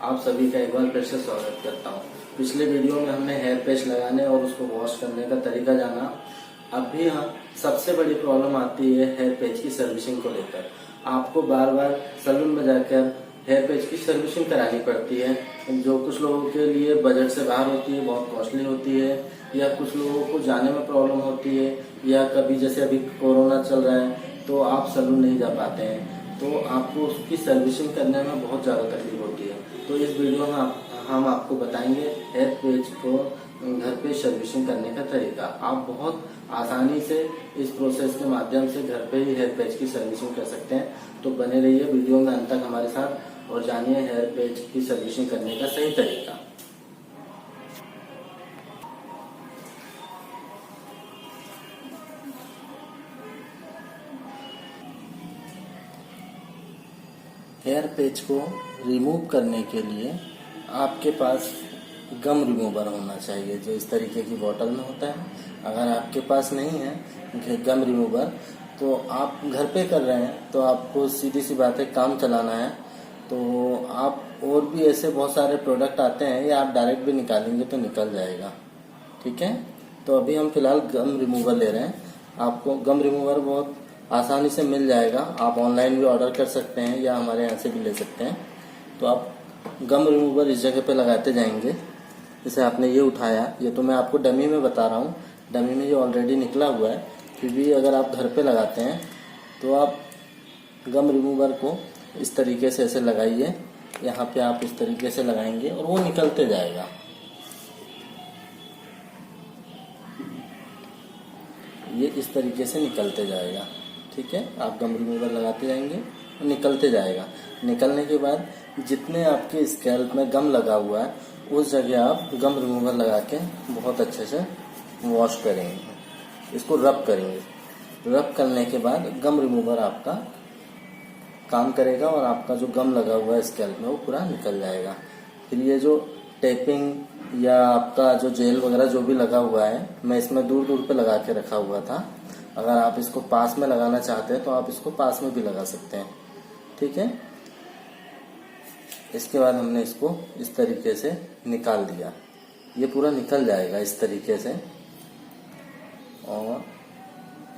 आप सभी का एक बार फिर से स्वागत करता हूँ। पिछले वीडियो में हमने हेयर पैच लगाने और उसको वॉश करने का तरीका जाना। अब भी हम सबसे बड़ी प्रॉब्लम आती है हेयर पैच की सर्विसिंग को लेकर। आपको बार बार सैलून में जाकर हेयर पैच की सर्विसिंग करानी पड़ती है, जो कुछ लोगों के लिए बजट से बाहर होती है, बहुत कॉस्टली होती है, या कुछ लोगों को जाने में प्रॉब्लम होती है, या कभी जैसे अभी कोरोना चल रहा है तो आप सैलून नहीं जा पाते हैं, तो आपको उसकी सर्विसिंग करने में बहुत ज़्यादा तकलीफ होती है। तो इस वीडियो में हम आपको बताएंगे हेयर पैच को घर पे सर्विसिंग करने का तरीका। आप बहुत आसानी से इस प्रोसेस के माध्यम से घर पे ही हेयर पैच की सर्विसिंग कर सकते हैं। तो बने रहिए वीडियो में अंत तक हमारे साथ और जानिए हेयर पैच की सर्विसिंग करने का सही तरीका। हेयर पैच को रिमूव करने के लिए आपके पास गम रिमूवर होना चाहिए, जो इस तरीके की बोतल में होता है। अगर आपके पास नहीं है गम रिमूवर तो आप घर पे कर रहे हैं तो आपको सीधी सी बात है काम चलाना है। तो आप और भी ऐसे बहुत सारे प्रोडक्ट आते हैं, या आप डायरेक्ट भी निकालेंगे तो निकल जाएगा। ठीक है, तो अभी हम फिलहाल गम रिमूवर ले रहे हैं। आपको गम रिमूवर बहुत आसानी से मिल जाएगा, आप ऑनलाइन भी ऑर्डर कर सकते हैं या हमारे यहाँ से भी ले सकते हैं। तो आप गम रिमूवर इस जगह पे लगाते जाएंगे। जैसे आपने ये उठाया, ये तो मैं आपको डमी में बता रहा हूँ, डमी में ये ऑलरेडी निकला हुआ है। फिर भी अगर आप घर पे लगाते हैं तो आप गम रिमूवर को इस तरीके से ऐसे लगाइए। यहाँ पे आप इस तरीके से लगाएंगे और वो निकलते जाएगा। ये इस तरीके से निकलते जाएगा। ठीक है, आप गम रिमूवर लगाते जाएंगे और निकलते जाएगा। निकलने के बाद जितने आपके स्कैल्प में गम लगा हुआ है उस जगह आप गम रिमूवर लगा के बहुत अच्छे से वॉश करेंगे, इसको रब करेंगे। रब करने के बाद गम रिमूवर आपका काम करेगा और आपका जो गम लगा हुआ है स्कैल्प में वो पूरा निकल जाएगा। फिर ये जो टेपिंग या आपका जो जेल वगैरह जो भी लगा हुआ है, मैं इसमें दूर दूर पे लगा के रखा हुआ था। अगर आप इसको पास में लगाना चाहते हैं तो आप इसको पास में भी लगा सकते हैं। ठीक है, इसके बाद हमने इसको इस तरीके से निकाल दिया। ये पूरा निकल जाएगा इस तरीके से, और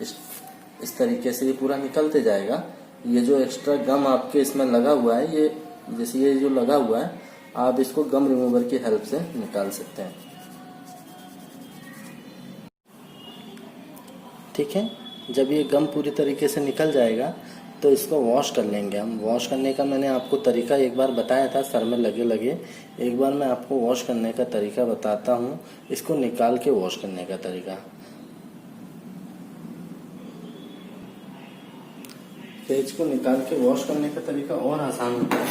इस तरीके से ये पूरा निकलते जाएगा। ये जो एक्स्ट्रा गम आपके इसमें लगा हुआ है, ये जैसे ये जो लगा हुआ है, आप इसको गम रिमूवर की हेल्प से निकाल सकते हैं। ठीक है, जब ये गम पूरी तरीके से निकल जाएगा तो इसको वॉश कर लेंगे हम। वॉश करने का मैंने आपको तरीका एक बार बताया था, सर में लगे लगे। एक बार मैं आपको वॉश करने का तरीका बताता हूँ, इसको निकाल के वॉश करने का तरीका। पेज को निकाल के वॉश करने का तरीका और आसान होता है।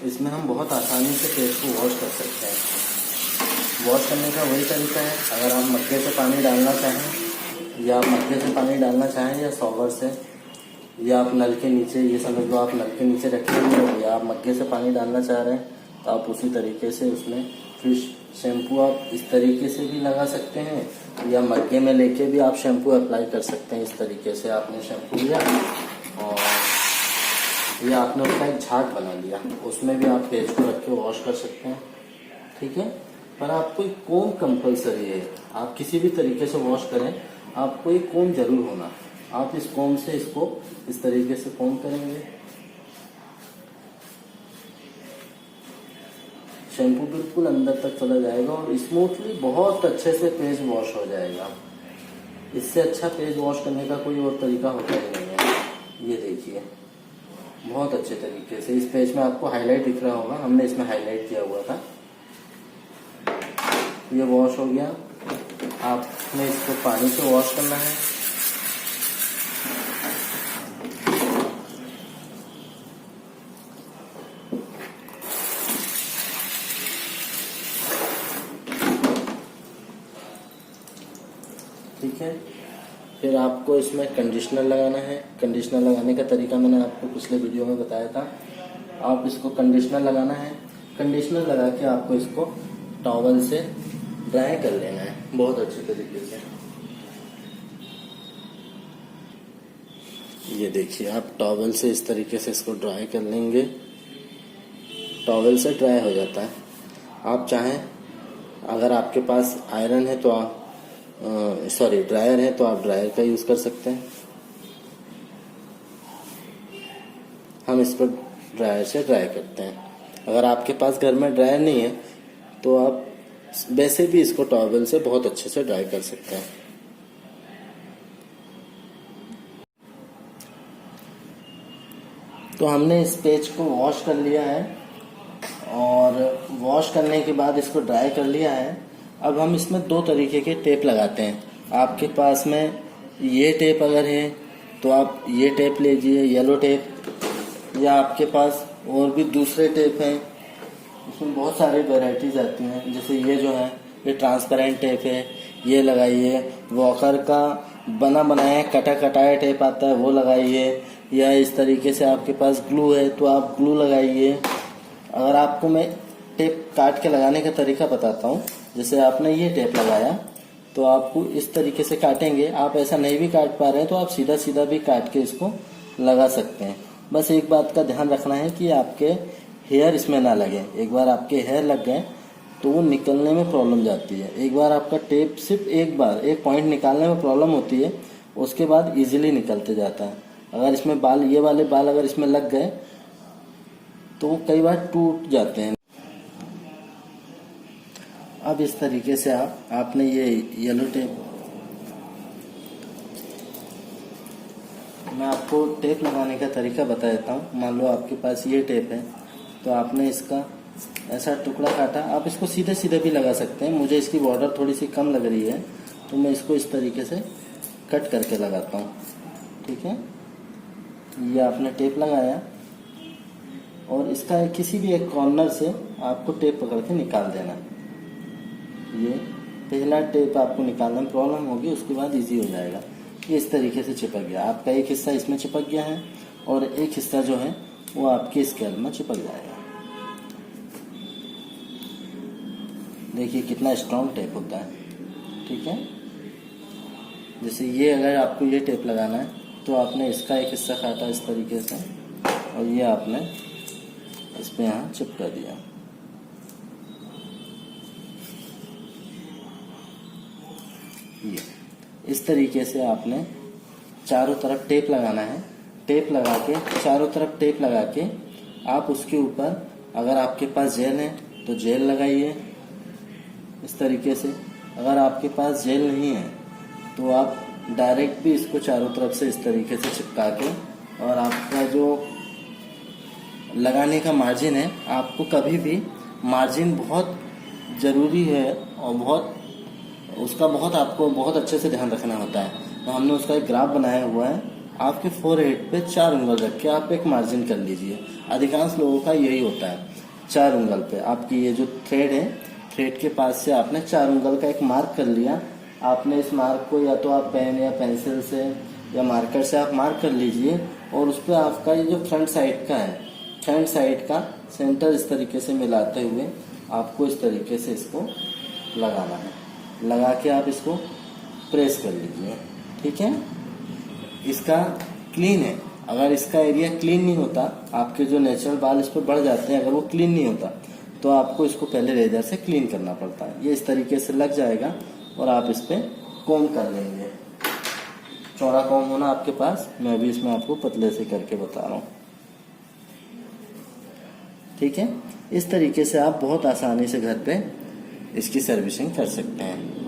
इसमें हम बहुत आसानी से पेज को वॉश कर सकते हैं। वॉश करने का वही तरीका है, अगर आप मग्गे से पानी डालना चाहें या मग्गे से पानी डालना चाहें या शॉवर से, या आप नल के नीचे, ये समझ लो आप नल के नीचे रखे हुए हो, या आप मग्गे से पानी डालना चाह रहे हैं तो आप उसी तरीके से उसमें फिर शैम्पू आप इस तरीके से भी लगा सकते हैं, या मग्गे में लेके भी आप शैम्पू अप्लाई कर सकते हैं। इस तरीके से आपने शैम्पू लिया और ये आपने उसका एक झाग बना लिया, उसमें भी आप पेज को रख के वॉश कर सकते हैं। ठीक है, पर आपको एक कोम कंपलसरी है। आप किसी भी तरीके से वॉश करें, आपको एक कोम जरूर होना। आप इस कोम से इसको इस तरीके से कोम करेंगे, शैम्पू बिल्कुल अंदर तक चला जाएगा और स्मूथली बहुत अच्छे से पेज वॉश हो जाएगा। इससे अच्छा पेज वॉश करने का कोई और तरीका होता ही नहीं है। ये देखिए, बहुत अच्छे तरीके से इस पेज में आपको हाईलाइट दिख रहा होगा, हमने इसमें हाईलाइट किया हुआ था। ये वॉश हो गया। आपने इसको पानी से वॉश करना है। ठीक है, फिर आपको इसमें कंडीशनर लगाना है। कंडीशनर लगाने का तरीका मैंने आपको पिछले वीडियो में बताया था। आप इसको कंडीशनर लगाना है। कंडीशनर लगा के आपको इसको टॉवल से ड्राई कर लेना है बहुत अच्छे तरीके से। ये देखिए, आप टॉवल से इस तरीके से इसको ड्राई कर लेंगे। टॉवेल से ड्राई हो जाता है। आप चाहें, अगर आपके पास आयरन है तो आप ड्रायर है तो आप ड्रायर का यूज़ कर सकते हैं। हम इस पर ड्रायर से ड्राई करते हैं। अगर आपके पास घर में ड्रायर नहीं है तो आप वैसे भी इसको टॉवेल से बहुत अच्छे से ड्राई कर सकते हैं। तो हमने इस पेज को वॉश कर लिया है और वॉश करने के बाद इसको ड्राई कर लिया है। अब हम इसमें दो तरीके के टेप लगाते हैं। आपके पास में ये टेप अगर है तो आप ये टेप लीजिए, येलो टेप, या आपके पास और भी दूसरे टेप हैं। इसमें बहुत सारी वैरायटीज आती हैं, जैसे ये जो है ये ट्रांसपेरेंट टेप है, ये लगाइए। वॉकर का बना बनाया कटा कटाया टेप आता है, वो लगाइए। या इस तरीके से आपके पास ग्लू है तो आप ग्लू लगाइए। अगर आपको मैं टेप काट के लगाने का तरीका बताता हूँ। जैसे आपने ये टेप लगाया तो आपको इस तरीके से काटेंगे। आप ऐसा नहीं भी काट पा रहे हैं तो आप सीधा सीधा भी काट के इसको लगा सकते हैं। बस एक बात का ध्यान रखना है कि आपके हेयर इसमें ना लगे। एक बार आपके हेयर लग गए तो वो निकलने में प्रॉब्लम जाती है। एक बार आपका टेप सिर्फ एक पॉइंट निकालने में प्रॉब्लम होती है, उसके बाद इजीली निकलते जाता है। अगर इसमें बाल, ये वाले बाल अगर इसमें लग गए तो वो कई बार टूट जाते हैं। अब इस तरीके से आपने ये येलो टेप, मैं आपको टेप लगाने का तरीका बता देता हूँ। मान लो आपके पास ये टेप है तो आपने इसका ऐसा टुकड़ा काटा। आप इसको सीधे सीधे भी लगा सकते हैं। मुझे इसकी बॉर्डर थोड़ी सी कम लग रही है तो मैं इसको इस तरीके से कट करके लगाता हूँ। ठीक है, ये आपने टेप लगाया और इसका किसी भी एक कॉर्नर से आपको टेप पकड़ के निकाल देना। ये पहला टेप आपको निकालने में प्रॉब्लम होगी, उसके बाद इजी हो जाएगा। ये इस तरीके से चिपक गया। आपका एक हिस्सा इसमें चिपक गया है और एक हिस्सा जो है वो आपके स्केल में चिपक जाएगा। देखिए कितना स्ट्रॉन्ग टेप होता है। ठीक है, जैसे ये अगर आपको ये टेप लगाना है तो आपने इसका एक हिस्सा काटा इस तरीके से और ये आपने इस पे यहाँ चिपका दिया। ये इस तरीके से आपने चारों तरफ टेप लगाना है। टेप लगा के चारों तरफ टेप लगा के आप उसके ऊपर, अगर आपके पास जेल है तो जेल लगाइए इस तरीके से। अगर आपके पास जेल नहीं है तो आप डायरेक्ट भी इसको चारों तरफ से इस तरीके से चिपका के, और आपका जो लगाने का मार्जिन है, आपको कभी भी मार्जिन बहुत ज़रूरी है और आपको बहुत अच्छे से ध्यान रखना होता है। तो हमने उसका एक ग्राफ बनाया हुआ है। आपके फोरहेड पे 4 उंगल रख के आप एक मार्जिन कर लीजिए। अधिकांश लोगों का यही होता है, 4 उंगल पे आपकी ये जो थ्रेड है, थ्रेड के पास से आपने 4 उंगल का एक मार्क कर लिया। आपने इस मार्क को या तो आप पेन या पेंसिल से या मार्कर से आप मार्क कर लीजिए और उस पर आपका ये जो फ्रंट साइड का है, फ्रंट साइड का सेंटर इस तरीके से मिलाते हुए आपको इस तरीके से इसको लगाना है। लगा के आप इसको प्रेस कर लीजिए। ठीक है, इसका क्लीन है। अगर इसका एरिया क्लीन नहीं होता, आपके जो नेचुरल बाल इस पर बढ़ जाते हैं, अगर वो क्लीन नहीं होता तो आपको इसको पहले रेजर से क्लीन करना पड़ता है। ये इस तरीके से लग जाएगा और आप इस पर कॉम्ब कर लेंगे। चौड़ा कॉम्ब होना आपके पास, मैं अभी इसमें आपको पतले से करके बता रहा हूँ। ठीक है, इस तरीके से आप बहुत आसानी से घर पे इसकी सर्विसिंग कर सकते हैं।